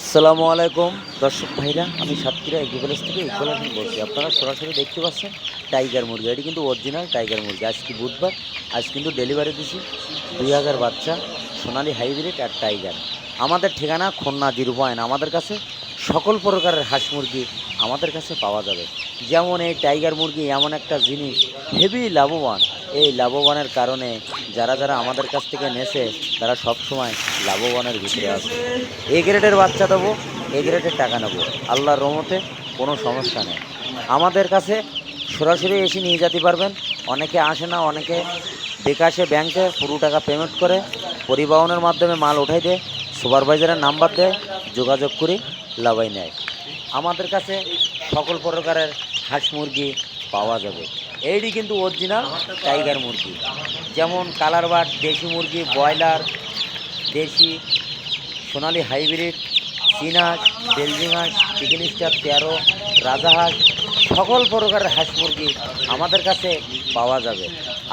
আসসালামু আলাইকুম দর্শক ভাইরা, আমি সাতক্ষীরা এগ্রিকলেজ থেকে ইকবাল হোসেন বলছি। আপনারা সরাসরি দেখতে পাচ্ছেন টাইগার মুরগি। এটি কিন্তু অরিজিনাল টাইগার মুরগি। আজকে বুধবার, আজ কিন্তু ডেলিভারি দিছি 2000 বাচ্চা সোনালী হাইব্রিড আর টাইগার। আমাদের ঠিকানা খুলনা 0 আমাদের কাছে সকল প্রকারের হাঁস মুরগি আমাদের কাছে পাওয়া যাবে। যেমন এই টাইগার মুরগি এমন একটা জিনিস, হেভি লাভবান। এই লাভবানের কারণে যারা যারা আমাদের কাছ থেকে নেছে তারা সবসময় লাভবানের ভিতরে আছে। এ গ্রেডের বাচ্চা দেবো, এ গ্রেডের টাকা নেবো, আল্লাহর রহমতে কোনো সমস্যা নেই। আমাদের কাছে সরাসরি এসে নিয়ে যেতে পারবেন। অনেকে আসে না, অনেকে বিকাশে ব্যাংকে পুরো টাকা পেমেন্ট করে পরিবহনের মাধ্যমে মাল উঠাই দেয়, সুপারভাইজারের নাম্বার দেয়, যোগাযোগ করে লাভাই নেয়। আমাদের কাছে সকল প্রকারের হাঁস মুরগি পাওয়া যাবে। এইটি কিন্তু অরিজিনাল টাইগার মুরগি। যেমন কালার বাট, দেশি মুরগি, ব্রয়লার, দেশি, সোনালী হাইব্রিড, চীনাস, বেলজিং হাঁস, চিকেন স্টার 13, রাজাহাঁস, সকল প্রকারের হাঁস মুরগি আমাদের কাছে পাওয়া যাবে।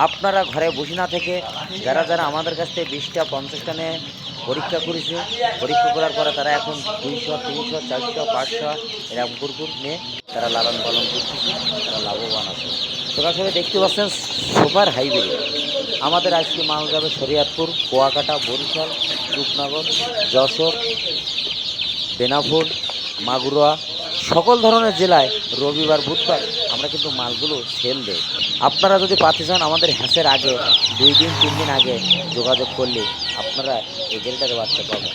আপনারা ঘরে বসে না থেকে যারা যারা আমাদের কাছ থেকে 20টা 50টা নিয়ে পরীক্ষা করেছে, পরীক্ষা করার পরে তারা এখন 200, 300, 400, 500 এরকম কুরকুর নিয়ে তারা লালন পালন করতেছে, তারা লাভবান আছে। সরাসরি দেখতে পাচ্ছেন সুপার হাইব্রিড। আমাদের আজকে মাল যাবে শরীয়তপুর, কুয়াকাটা, বরিশাল, রূপনগর, যশোর, বেনাপুর, মাগুরা, সকল ধরনের জেলায় রবিবার বুধবার আমরা কিন্তু মালগুলো সেল দেই। আপনারা যদি পাতে চান আমাদের হ্যাঁসের আগে 2 দিন 3 দিন আগে যোগাযোগ করলে আপনারা এই গ্রেডের বাচ্চা পাবেন।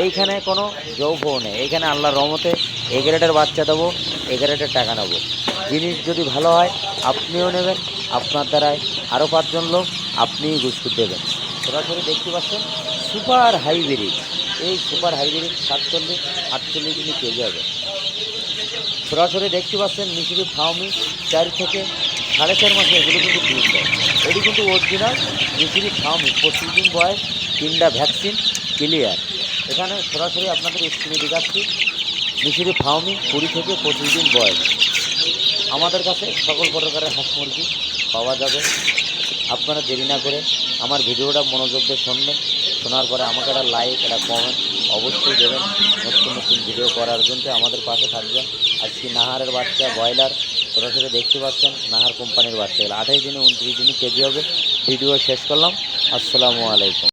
এইখানে কোনো যৌবও নেই, এইখানে আল্লাহর রহমতে এ গ্রেডের বাচ্চা দেবো, এ গ্রেডের টাকা নেবো। জিনিস যদি ভালো হয় আপনিও নেবেন, আপনার দ্বারায় আরও 5 জন লোক আপনিই গুছকুট দেবেন। সরাসরি দেখতে পাচ্ছেন সুপার হাইব্রিড। এই সুপার হাইব্রিড 47-48 দিন কেজি হবে। সরাসরি দেখতে পাচ্ছেন মিশরি ফার্মি 4 থেকে 4.5 মাসে এগুলো কিন্তু ডিম দেয়। এটি কিন্তু অরিজিনাল মিশরি ফার্মি, 25 দিন বয়স, 3টা ভ্যাকসিন ক্লিয়ার। এখানে সরাসরি আপনাদের স্ক্রিনে দেখাচ্ছি মিশরি ফার্মি 20 থেকে 25 দিন বয়স। আমাদের কাছে সকল প্রকারের হাঁস মুরগি পাওয়া যাবে। আপনারা দেরি না করে আমার ভিডিওটা মনোযোগ দিয়ে শুনবেন, শোনার পরে আমাকে একটা লাইক, একটা কমেন্ট অবশ্যই দেবেন। নতুন নতুন ভিডিও করার জন্য আমাদের পাশে থাকবেন। আজকে নাহারের বাচ্চা, ব্রয়লার সরাসরি দেখতে পাচ্ছেন, নাহার কোম্পানির বাচ্চা, 28 দিনে 29 দিনে কেজি হবে। ভিডিও শেষ করলাম। আসসালামু আলাইকুম।